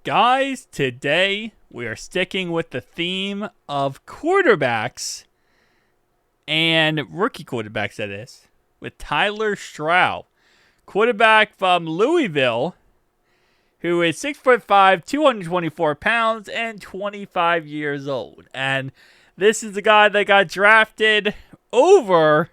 Guys, today we are sticking with the theme of quarterbacks and rookie quarterbacks, that is, with Tyler Shough, quarterback from Louisville, who is 6'5", 224 pounds, and 25 years old. And this is the guy that got drafted over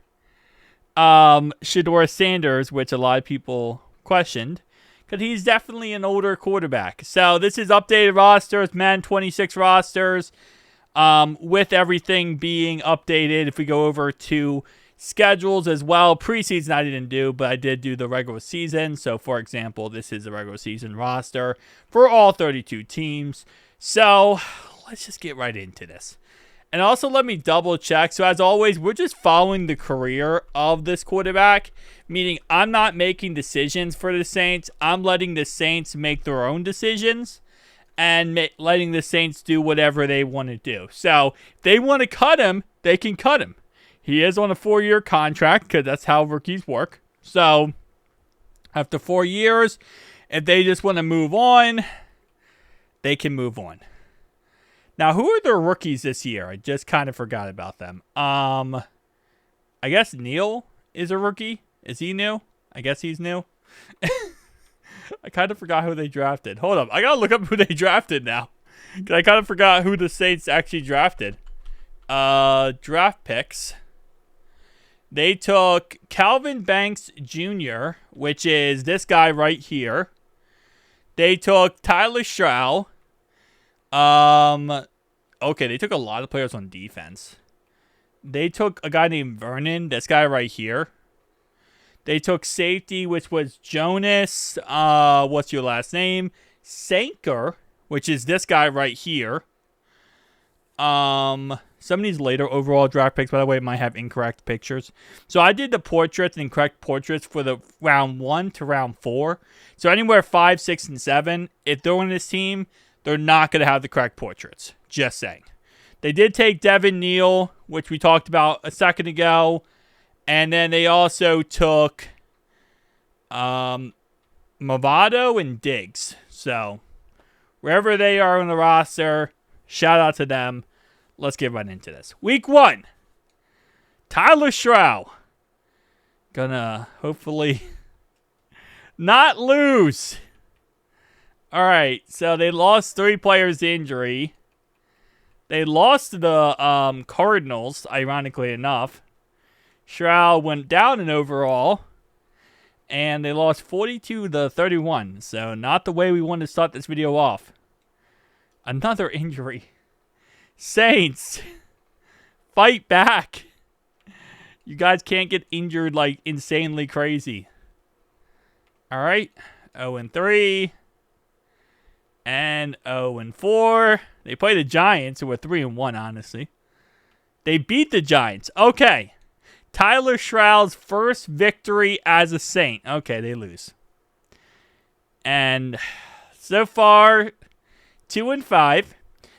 Shedeur Sanders, which a lot of people questioned, because he's definitely an older quarterback. So this is updated rosters, Madden 26 rosters, with everything being updated. If we go over to schedules as well, preseason I didn't do, but I did do the regular season. So for example, this is the regular season roster for all 32 teams. So let's just get right into this. And also let me double check. So as always, we're just following the career of this quarterback, meaning I'm not making decisions for the Saints. I'm letting the Saints make their own decisions and letting the Saints do whatever they want to do. So if they want to cut him, they can cut him. He is on a 4-year contract because that's how rookies work. So after 4 years, if they just want to move on, they can move on. Now, who are their rookies this year? I just kind of forgot about them. I guess Neal is a rookie. Is he new? I guess he's new. I kind of forgot who they drafted. Hold up. I got to look up who they drafted now. Because I kind of forgot who the Saints actually drafted. Draft picks. They took Calvin Banks Jr., which is this guy right here. They took Tyler Shough. Okay, they took a lot of players on defense. They took a guy named Vernon, this guy right here. They took safety, which was Jonas, what's your last name? Sanker, which is this guy right here. Some of these later overall draft picks, by the way, might have incorrect pictures. So I did the portraits and correct portraits for the round 1 to round 4. So anywhere 5, 6, and 7, if they're on this team, they're not going to have the correct portraits. Just saying. They did take Devin Neal, which we talked about a second ago. And then they also took Movado and Diggs. So wherever they are on the roster, shout out to them. Let's get right into this. Week 1. Tyler Shough. Gonna hopefully not lose. All right, so they lost 3 players to injury. They lost to the Cardinals, ironically enough. Shough went down in overall, and they lost 42-31. So not the way we want to start this video off. Another injury. Saints, fight back. You guys can't get injured like insanely crazy. All right, 0-3. And 0-4. They play the Giants, who are 3-1, honestly. They beat the Giants. Okay. Tyler Shough's first victory as a Saint. Okay, they lose. And so far, 2-5.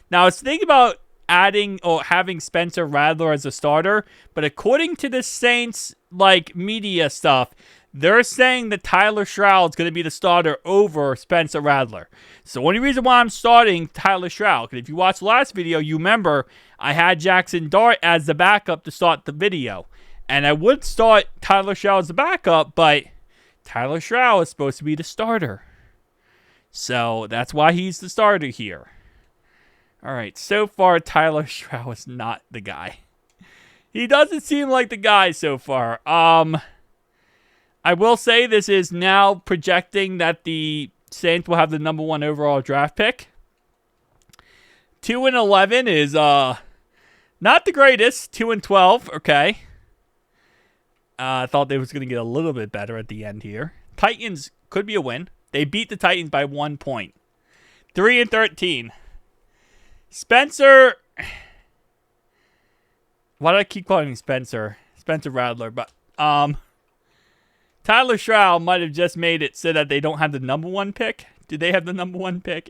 Now, I was thinking about adding or having Spencer Rattler as a starter, but according to the Saints, media stuff, they're saying that Tyler Shough is going to be the starter over Spencer Rattler. So the only reason why I'm starting Tyler Shough, because if you watched the last video, you remember I had Jackson Dart as the backup to start the video. And I would start Tyler Shough as the backup, but Tyler Shough is supposed to be the starter. So that's why he's the starter here. All right, so far Tyler Shough is not the guy. He doesn't seem like the guy so far. I will say this is now projecting that the Saints will have the number 1 overall draft pick. 2-11 is not the greatest. 2-12, okay. I thought they was going to get a little bit better at the end here. Titans could be a win. They beat the Titans by 1 point. 3-13. Spencer. Why do I keep calling him Spencer? Spencer Rattler, but Tyler Shough might have just made it so that they don't have the number 1 pick. Do they have the number 1 pick?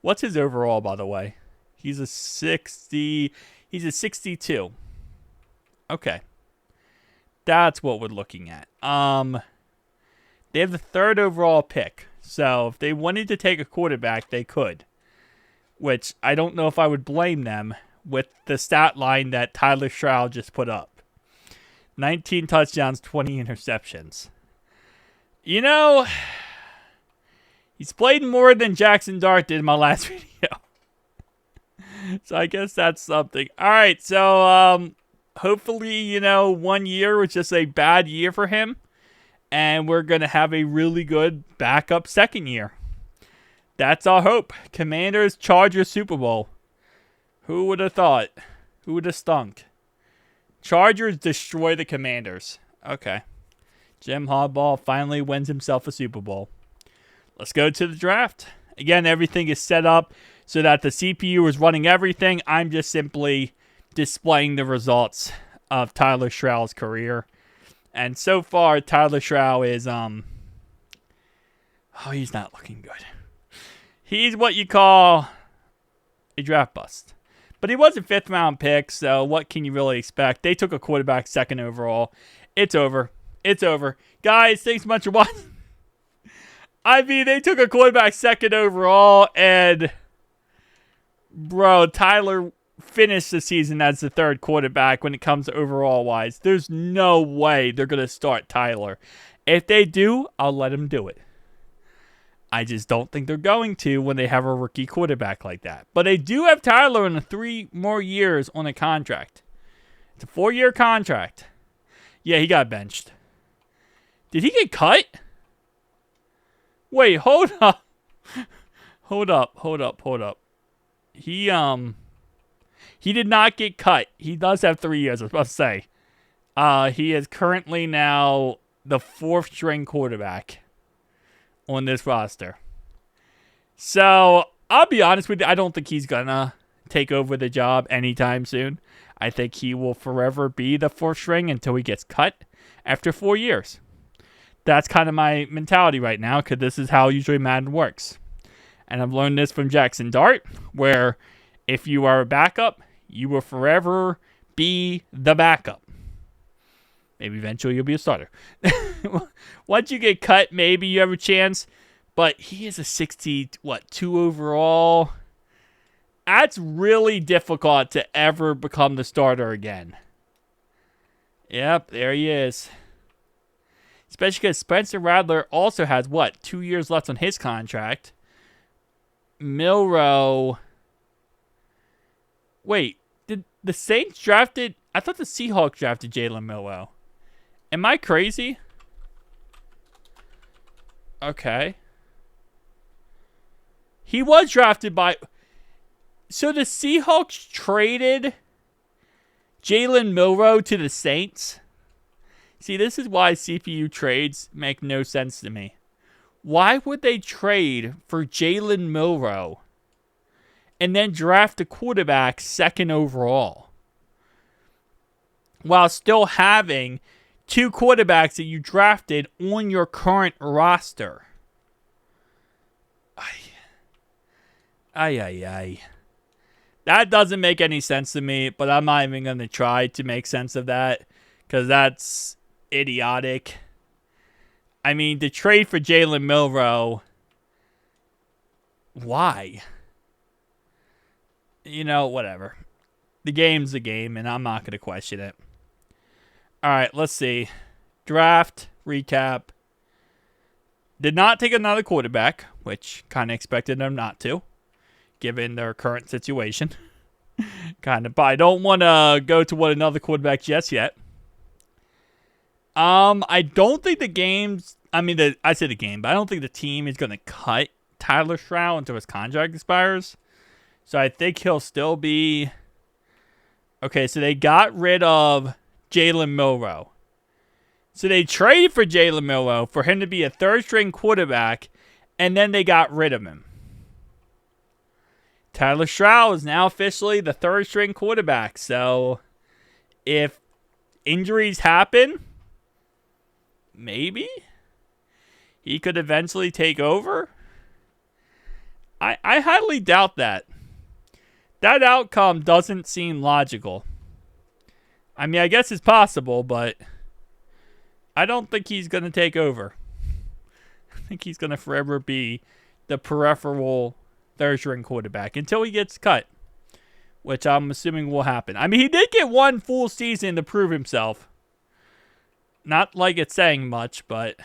What's his overall, by the way? He's a 60. He's a 62. Okay. That's what we're looking at. They have the 3rd overall pick. So if they wanted to take a quarterback, they could. Which I don't know if I would blame them with the stat line that Tyler Shough just put up. 19 touchdowns, 20 interceptions. You know, he's played more than Jackson Dart did in my last video. So I guess that's something. All right, so hopefully, 1 year was just a bad year for him. And we're going to have a really good backup second year. That's our hope. Commanders, Chargers, Super Bowl. Who would have thought? Who would have stunk? Chargers destroy the Commanders. Okay. Jim Harbaugh finally wins himself a Super Bowl. Let's go to the draft. Again, everything is set up so that the CPU is running everything. I'm just simply displaying the results of Tyler Shrough's career. And so far, Tyler Shough is, he's not looking good. He's what you call a draft bust. But he was a 5th round pick, so what can you really expect? They took a quarterback 2nd overall. It's over. It's over. Guys, thanks so much for watching. I mean, they took a quarterback 2nd overall, and, bro, Tyler finished the season as the 3rd quarterback when it comes to overall wise. There's no way they're going to start Tyler. If they do, I'll let them do it. I just don't think they're going to when they have a rookie quarterback like that. But they do have Tyler in 3 more years on a contract. It's a 4-year contract. Yeah, he got benched. Did he get cut? Wait, hold up. Hold up. He did not get cut. He does have 3 years, I was about to say. He is currently now the 4th string quarterback on this roster. So, I'll be honest with you, I don't think he's gonna take over the job anytime soon. I think he will forever be the 4th string until he gets cut after 4 years. That's kind of my mentality right now, because this is how usually Madden works. And I've learned this from Jackson Dart, where if you are a backup, you will forever be the backup. Maybe eventually you'll be a starter. Once you get cut, maybe you have a chance. But he is a 2 overall. That's really difficult to ever become the starter again. Yep, there he is. Especially because Spencer Rattler also has, 2 years left on his contract. Milroe. Wait, did the Saints drafted? I thought the Seahawks drafted Jalen Milroe. Am I crazy? Okay. He was drafted by... So the Seahawks traded Jalen Milroe to the Saints? See, this is why CPU trades make no sense to me. Why would they trade for Jalen Milroe and then draft a quarterback 2nd overall while still having 2 quarterbacks that you drafted on your current roster? Ay. That doesn't make any sense to me, but I'm not even going to try to make sense of that because that's idiotic. I mean, to trade for Jalen Milroe, why? Whatever. The game's the game, and I'm not going to question it. All right, let's see. Draft, recap. Did not take another quarterback, which kind of expected them not to, given their current situation. But I don't want to go to what another quarterback just yet. I don't think the game's... I said the game, but I don't think the team is going to cut Tyler Shough until his contract expires. So I think he'll still be... Okay, so they got rid of Jalen Milroe. So they traded for Jalen Milroe for him to be a 3rd-string quarterback, and then they got rid of him. Tyler Shough is now officially the 3rd-string quarterback. So if injuries happen, maybe he could eventually take over. I highly doubt that. That outcome doesn't seem logical. I guess it's possible, but I don't think he's going to take over. think he's going to forever be the peripheral third-string quarterback until he gets cut, which I'm assuming will happen. I mean, he did get one full season to prove himself. Not like it's saying much, but...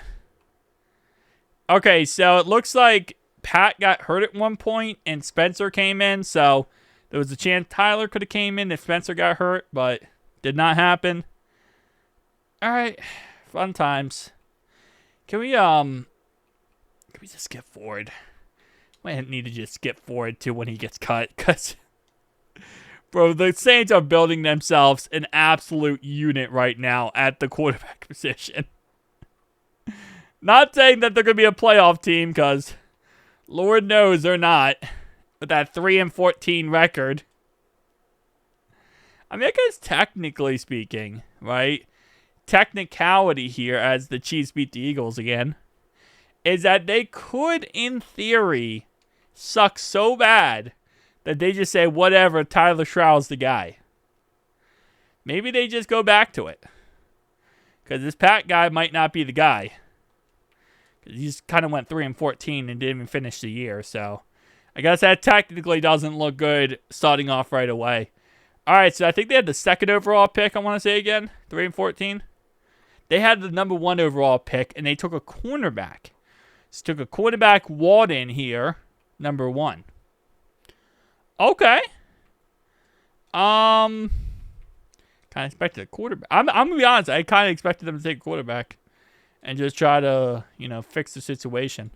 Okay, so it looks like Pat got hurt at one point and Spencer came in, so there was a chance Tyler could have came in if Spencer got hurt, but did not happen. All right, fun times. Can we just skip forward? We need to just skip forward to when he gets cut, because, bro, the Saints are building themselves an absolute unit right now at the quarterback position. Not saying that they're going to be a playoff team, because Lord knows they're not, with that 3-14 record. I mean, I guess technically speaking, right? Technicality here, as the Chiefs beat the Eagles again, is that they could, in theory, suck so bad that they just say, whatever, Tyler Shrough's the guy. Maybe they just go back to it. Because this Pat guy might not be the guy. He just kind of went 3-14 and didn't even finish the year, so I guess that technically doesn't look good starting off right away. All right, so I think they had the second overall pick, I want to say again, 3-14. They had the number 1 overall pick, and they took a cornerback. So took a quarterback Walden here, number 1. Okay. Kind of expected a quarterback. I'm going to be honest, I kind of expected them to take a quarterback and just try to, fix the situation.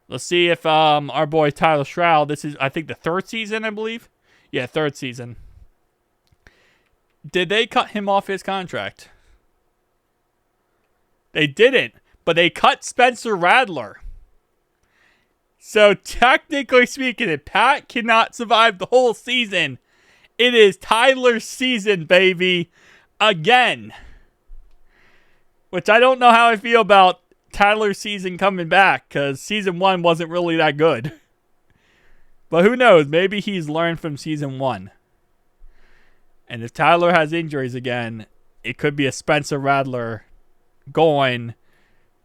Let's see if our boy Tyler Shough, this is, I think, the 3rd season, I believe. Yeah, 3rd season. Did they cut him off his contract? They didn't, but they cut Spencer Rattler. So, technically speaking, if Pat cannot survive the whole season, it is Tyler's season, baby. Again. Which I don't know how I feel about Tyler's season coming back, because season 1 wasn't really that good. But who knows? Maybe he's learned from season 1. And if Tyler has injuries again, it could be a Spencer Rattler going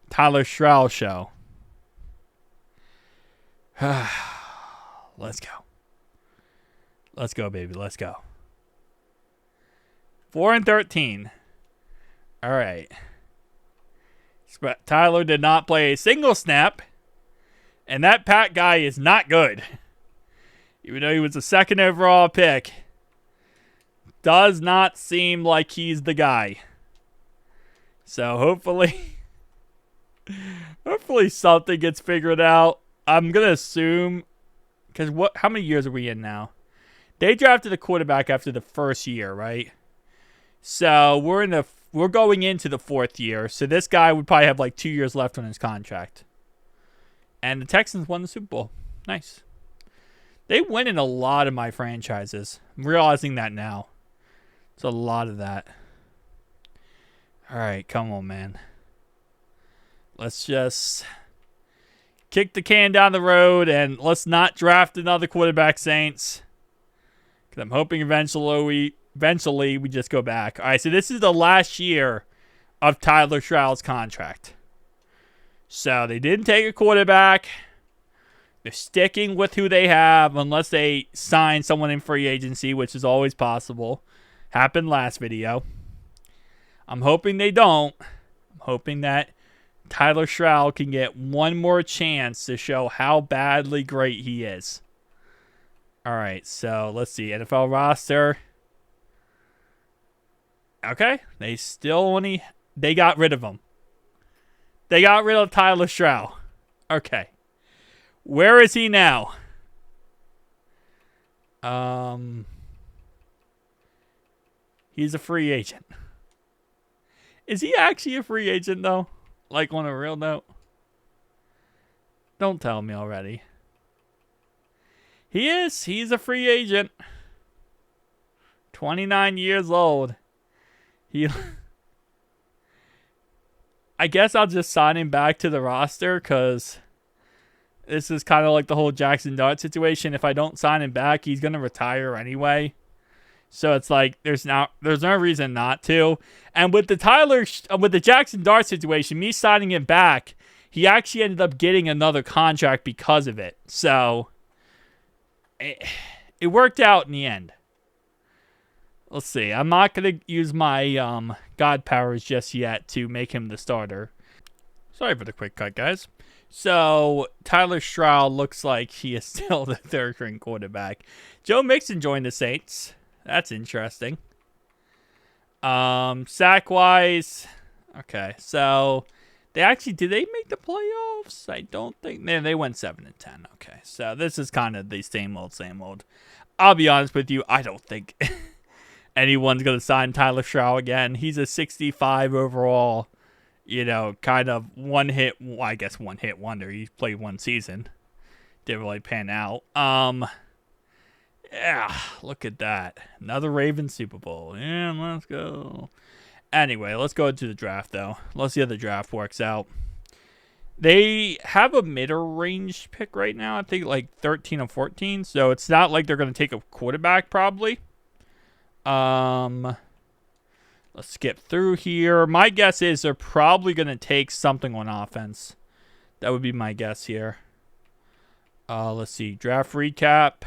Tyler Shough show. Let's go. Let's go, baby. Let's go. 4-13. All right. Tyler did not play a single snap. And that Pat guy is not good. Even though he was the 2nd overall pick. Does not seem like he's the guy. So hopefully something gets figured out. I'm going to assume, because how many years are we in now? They drafted a quarterback after the 1st year, right? So we're going into the 4th year. So this guy would probably have like 2 years left on his contract. And the Texans won the Super Bowl. Nice. They win in a lot of my franchises. I'm realizing that now. It's a lot of that. All right, come on, man. Let's just kick the can down the road and let's not draft another quarterback, Saints. Because I'm hoping eventually we just go back. All right, so this is the last year of Tyler Shrough's contract. So they didn't take a quarterback. They're sticking with who they have unless they sign someone in free agency, which is always possible. Happened last video. I'm hoping they don't. I'm hoping that Tyler Shough can get one more chance to show how badly great he is. All right, so let's see. NFL roster. Okay, they got rid of him. They got rid of Tyler Shough. Okay. Where is he now? He's a free agent. Is he actually a free agent, though? Like, on a real note? Don't tell me already. He is. He's a free agent. 29 years old. I guess I'll just sign him back to the roster, because this is kind of like the whole Jackson Dart situation. If I don't sign him back, he's going to retire anyway. So it's like there's no reason not to. And with the Jackson Dart situation, me signing him back he actually ended up getting another contract because of it. So it worked out in the end. Let's see. I'm not going to use my God powers just yet to make him the starter. Sorry for the quick cut, guys. So, Tyler Shough looks like he is still the third-string quarterback. Joe Mixon joined the Saints. That's interesting. Sack-wise, okay. So, did they make the playoffs? I don't think. They went 7-10. Okay, so this is kind of the same old, same old. I'll be honest with you. I don't think anyone's going to sign Tyler Shough again. He's a 65 overall. Kind of one hit wonder. He played one season. Didn't really pan out. Yeah, look at that. Another Ravens Super Bowl. Yeah, let's go. Anyway, let's go to the draft, though. Let's see how the draft works out. They have a mid-range pick right now. I think like 13 or 14. So it's not like they're going to take a quarterback, probably. Let's skip through here. My guess is they're probably going to take something on offense. That would be my guess here. Let's see. Draft recap.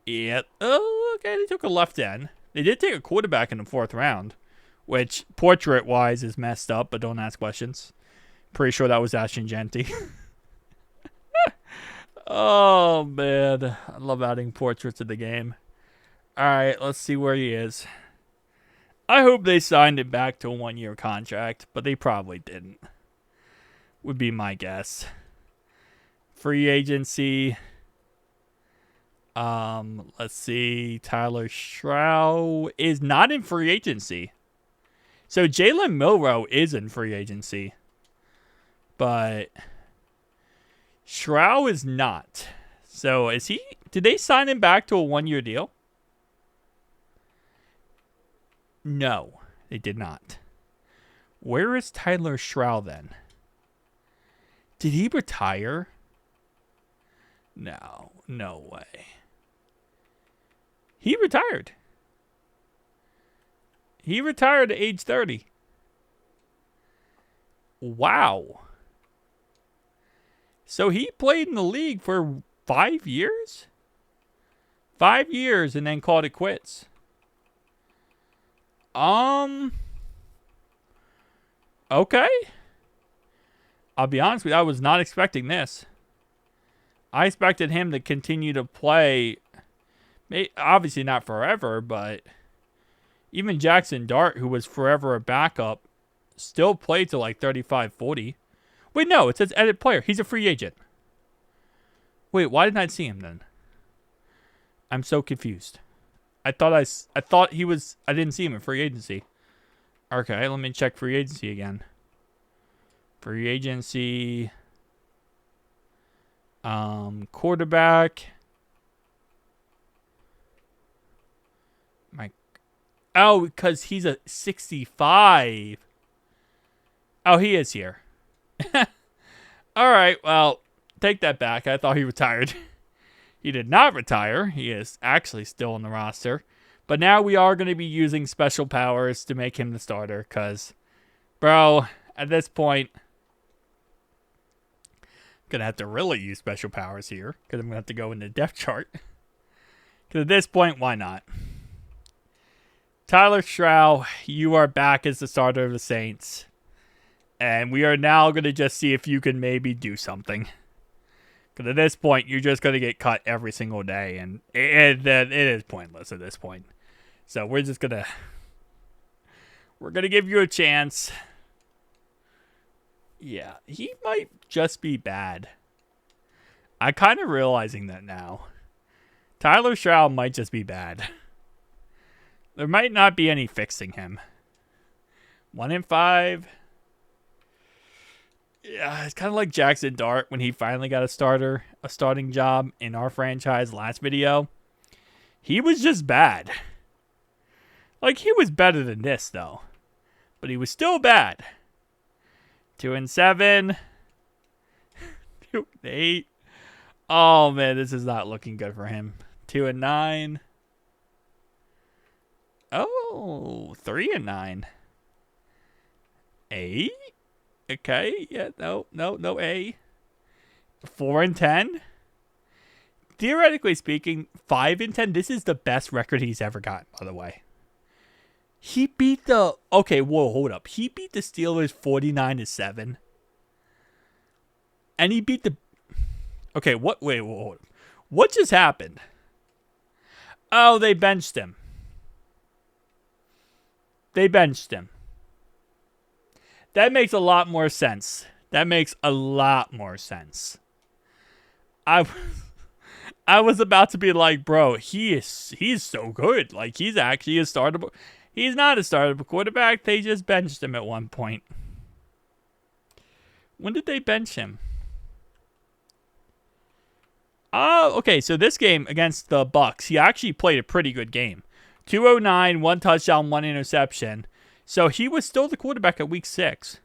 Yeah. Oh, okay. They took a left end. They did take a quarterback in the 4th round, which portrait-wise is messed up, but don't ask questions. Pretty sure that was Ashton Genty. Oh, man. I love adding portraits to the game. All right. Let's see where he is. I hope they signed it back to a 1-year contract, but they probably didn't. Would be my guess. Free agency. Let's see. Tyler Shough is not in free agency. So Jalen Milroe is in free agency. But Shough is not. So is he? Did they sign him back to a 1-year deal? No, they did not. Where is Tyler Shough then? Did he retire? No way. He retired. He retired at age 30. Wow. So he played in the league for 5 years? 5 years and then called it quits. Okay. I'll be honest with you, I was not expecting this. I expected him to continue to play, obviously not forever, but even Jackson Dart, who was forever a backup, still played to like 35, 40. Wait, no, it says edit player. He's a free agent. Wait, why didn't I see him then? I'm so confused. I thought he was. I didn't see him in free agency. Okay, let me check free agency again. Free agency. Quarterback. Oh, because he's a 65. Oh, he is here. All right, well, take that back. I thought he retired. He did not retire. He is actually still on the roster. But now we are going to be using special powers to make him the starter. Because, bro, at this point, I'm going to have to really use special powers here. Because I'm going to have to go in the depth chart. Because at this point, why not? Tyler Shough, you are back as the starter of the Saints. And we are now going to just see if you can maybe do something. Because at this point, you're just going to get cut every single day. And it is pointless at this point. So we're just going to... We're going to give you a chance. Yeah, he might just be bad. I'm kind of realizing that now. Tyler Shough might just be bad. There might not be any fixing him. 1 in 5... Yeah, it's kind of like Jackson Dart when he finally got a starting job in our franchise last video. He was just bad. Like, he was better than this, though. But he was still bad. 2 and 7. 2 and 8. Oh, man, this is not looking good for him. 2 and 9. Oh, 3 and 9. 8. Okay, yeah, no A. 4-10. Theoretically speaking, 5-10. This is the best record he's ever gotten, by the way. He beat the okay. Whoa, hold up. He beat the Steelers 49-7, and he beat the. Okay, what? Wait, hold up. What just happened? Oh, they benched him. They benched him. That makes a lot more sense. That makes a lot more sense. I was about to be like, bro, he's so good. Like, he's actually a startable. He's not a startable quarterback. They just benched him at one point. When did they bench him? Oh, okay. So this game against the Bucks, he actually played a pretty good game. 209, 1 touchdown, 1 interception. So he was still the quarterback at week 6.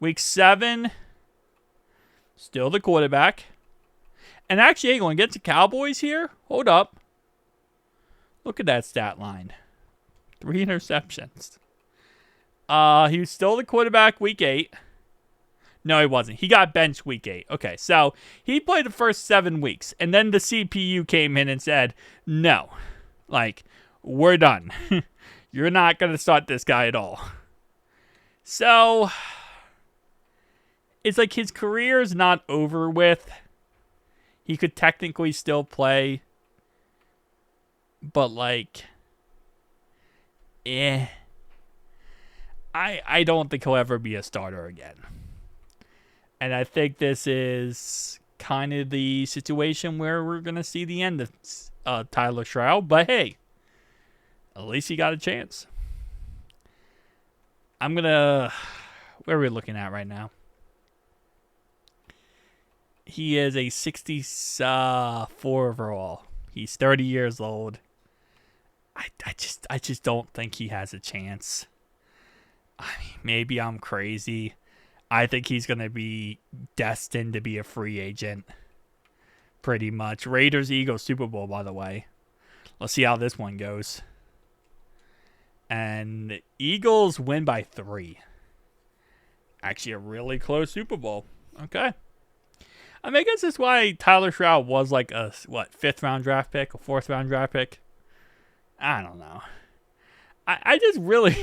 Week 7, still the quarterback. And actually, going to get the Cowboys here. Hold up. Look at that stat line. 3 interceptions. He was still the quarterback week 8. No, he wasn't. He got benched week 8. Okay, so he played the first 7 weeks. And then the CPU came in and said, no. Like, we're done. You're not going to start this guy at all. So, it's like his career is not over with. He could technically still play. But, like, I don't think he'll ever be a starter again. And I think this is kind of the situation where we're going to see the end of Tyler Shough. But hey, at least he got a chance. I'm going to... Where are we looking at right now? He is a 64 overall. He's 30 years old. I just don't think he has a chance. I mean, maybe I'm crazy. I think he's going to be destined to be a free agent. Pretty much. Raiders, Eagles, Super Bowl, by the way. Let's see how this one goes. And the Eagles win by 3. Actually, a really close Super Bowl. Okay. I mean, I guess that's why Tyler Shough was like a, 5th round draft pick? A 4th round draft pick? I don't know. I just really...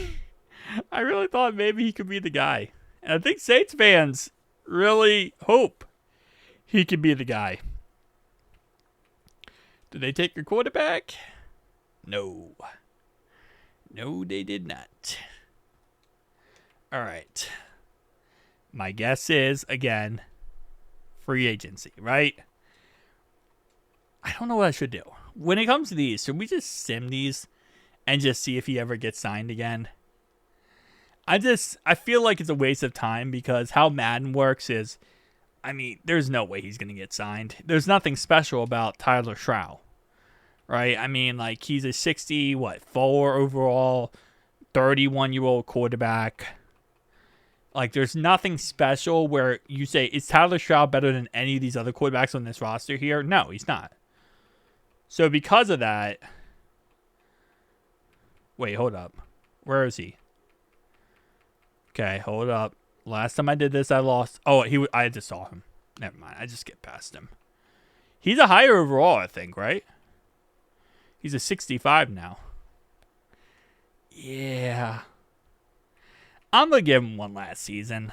I really thought maybe he could be the guy. And I think Saints fans really hope he could be the guy. Did they take your quarterback? No. No, they did not. All right. My guess is, again, free agency, right? I don't know what I should do. When it comes to these, should we just sim these and just see if he ever gets signed again? I feel like it's a waste of time because how Madden works is, I mean, there's no way he's going to get signed. There's nothing special about Tyler Shough, right? I mean, like, he's a 4 overall, 31-year-old quarterback. Like, there's nothing special where you say, is Tyler Shough better than any of these other quarterbacks on this roster here? No, he's not. So because of that, wait, hold up. Where is he? Okay, hold up. Last time I did this, I lost. Oh, I just saw him. Never mind. I just skipped past him. He's a higher overall, I think, right? He's a 65 now. Yeah. I'm going to give him one last season.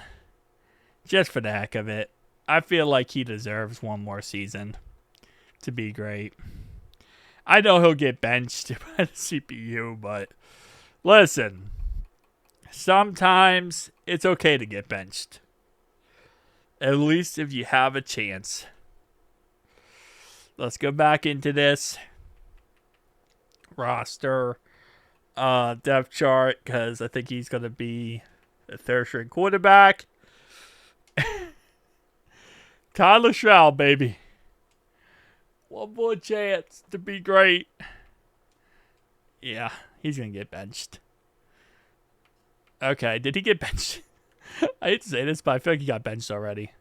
Just for the heck of it. I feel like he deserves one more season to be great. I know he'll get benched by the CPU, but listen. Sometimes it's okay to get benched. At least if you have a chance. Let's go back into this roster depth chart because I think he's going to be a 3rd string quarterback. Tyler Shough, baby. One more chance to be great. Yeah, he's going to get benched. Okay, did he get benched? I hate to say this, but I feel like he got benched already.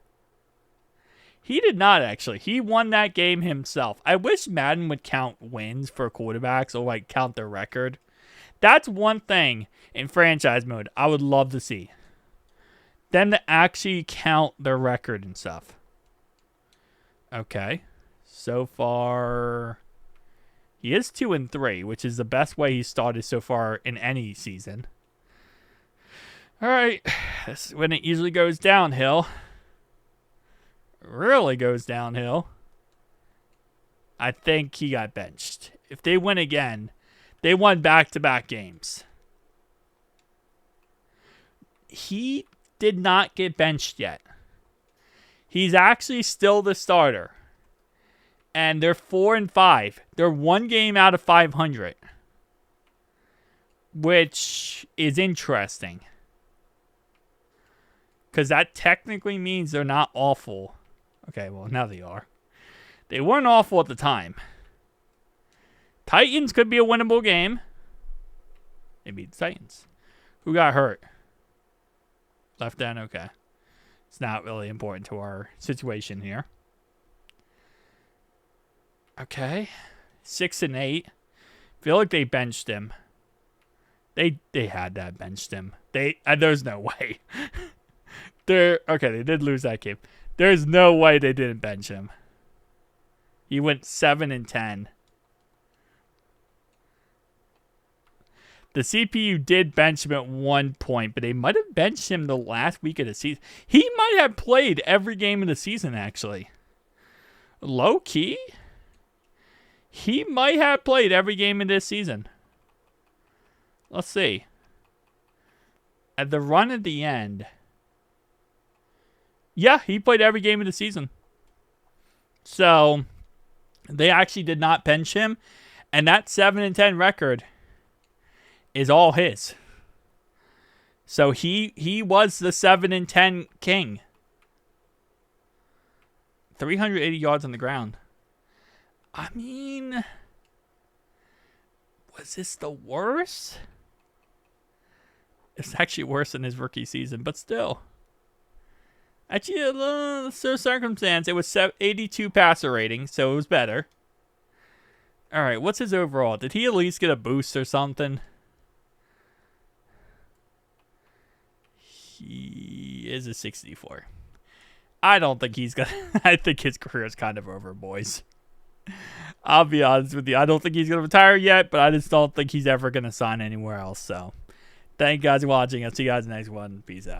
He did not, actually. He won that game himself. I wish Madden would count wins for quarterbacks or, like, count their record. That's one thing in franchise mode I would love to see. them to actually count their record and stuff. Okay. So far, he is 2-3, which is the best way he started so far in any season. All right. That's when it usually goes downhill. Really goes downhill. I think he got benched. If they win again, they won back-to-back games. He did not get benched yet. He's actually still the starter. And they're 4-5. They're one game out of 500. Which is interesting. Because that technically means they're not awful. Okay, well, now they are. They weren't awful at the time. Titans could be a winnable game. They beat the Titans. Who got hurt? Left end? Okay. It's not really important to our situation here. Okay. 6-8. Feel like they benched him. They had to have benched him. There's no way. Okay, they did lose that game. There's no way they didn't bench him. He went 7-10. The CPU did bench him at one point, but they might have benched him the last week of the season. He might have played every game of the season, actually. Low key? He might have played every game of this season. Let's see. At the run at the end. Yeah, he played every game of the season. So, they actually did not bench him. And that 7-10 record is all his. So, he was the 7-10 king. 380 yards on the ground. I mean, was this the worst? It's actually worse than his rookie season, but still. Actually, so circumstance, it was 82 passer rating, so it was better. All right, what's his overall? Did he at least get a boost or something? He is a 64. I don't think he's gonna. I think his career is kind of over, boys. I'll be honest with you. I don't think he's gonna retire yet, but I just don't think he's ever gonna sign anywhere else. So, thank you guys for watching. I'll see you guys in the next one. Peace out.